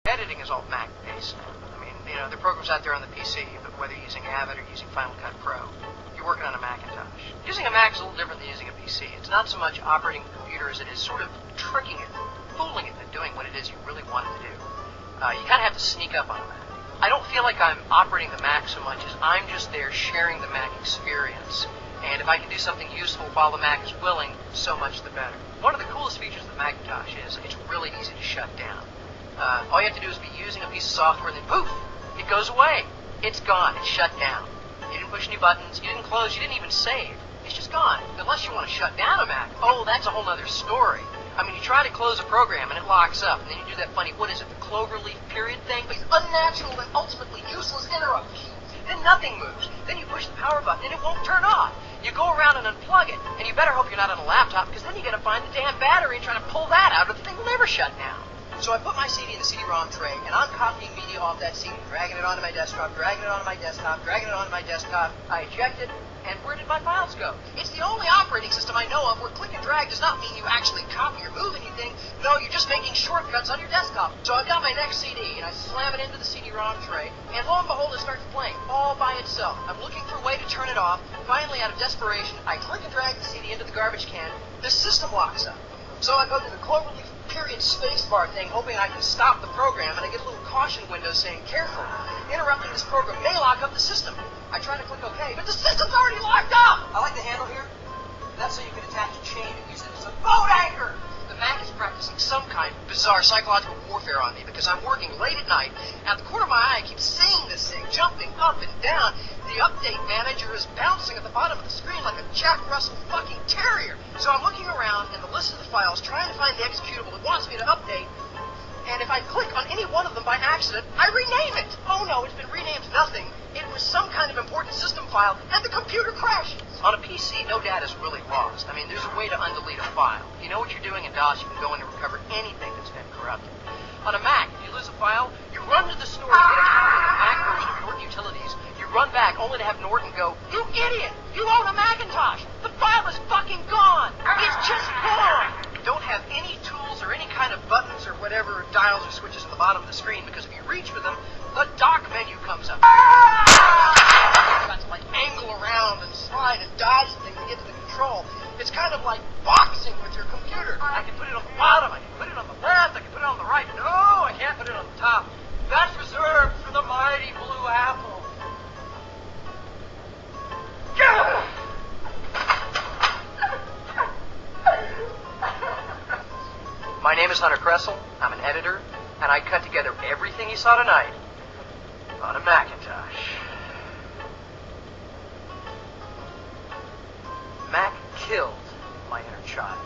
Editing is all Mac-based now. I mean, you know, there are programs out there on the PC, but whether you're using Avid or using Final Cut Pro, you're working on a Macintosh. Using a Mac is a little different than using a PC. It's not so much operating the computer as it is sort of tricking it, fooling it, and doing what it is you really want it to do. You kind of have to sneak up on a Mac. I don't feel like I'm operating the Mac so much as I'm just there sharing the Mac experience. And if I can do something useful while the Mac is willing, so much the better. One of the coolest features of the Macintosh is it's really easy to shut down. All you have to do is be using a piece of software and then poof, it goes away. It's gone. It's shut down. You didn't push any buttons. You didn't close. You didn't even save. It's just gone. Unless you want to shut down a Mac. Oh, that's a whole other story. I mean, you try to close a program and it locks up, and then you do that funny, what is it, the cloverleaf period thing? These unnatural and ultimately useless interrupt keys. Then nothing moves. Then you push the power button and it won't turn off. You go around and unplug it, and you better hope you're not on a laptop, because then you got to find the damn battery and try to pull that out, or the thing will never shut down. So I put my CD in the CD-ROM tray, and I'm copying media off that CD, dragging it onto my desktop, dragging it onto my desktop, dragging it onto my desktop. I eject it, and where did my files go? It's the only operating system I know of where click and drag does not mean you actually copy or move anything. No, you're just making shortcuts on your desktop. So I've got my next CD, and I slam it into the CD-ROM tray, and lo and behold, it starts playing all by itself. I'm looking for a way to turn it off. Finally, out of desperation, I click and drag the CD into the garbage can. The system locks up. So I go to the cloverleaf period spacebar thing, hoping I can stop the program, and I get a little caution window saying, careful, interrupting this program may lock up the system. I try to click OK, but the system's already locked up! I like the handle here. That's so you can attach a chain and use it as a boat anchor! The Mac is practicing some kind of bizarre psychological warfare on me because I'm working late at night, and at the corner of my eye I keep seeing this thing jumping up and down. The update manager is bouncing at the bottom of the screen like a Jack Russell fucking terrier. So I'm looking around in the list of the files trying to find the executable it wants me to update, and if I click on any one of them by accident, I rename it. Oh no, it's been renamed nothing. It was some kind of important system file, and the computer crashes. On a PC, no data's really lost. I mean, there's a way to undelete a file. If you know what you're doing in DOS, you can go in and recover anything that's been corrupted. On a Mac, if you lose a file, you run to the store to get a copy of the Mac version of Norton Utilities. You run back only to have Norton go, "You idiot! You own a Macintosh! The file is fucking gone! It's just gone!" Don't have any tools or any kind of buttons or whatever, dials or switches at the bottom of the screen, because if you reach for them, the dock menu comes up. You've got to like angle around and slide and dodge the thing to get to the control. It's kind of like boxing with your computer. I can put it on the bottom, I can put it on the left, I can put it on the right. No, I can't put it on the top. That's reserved for the mighty Blue Apple. My name is Hunter Kressel. I'm an editor, and I cut together everything you saw tonight on a Macintosh. Mac killed my inner child.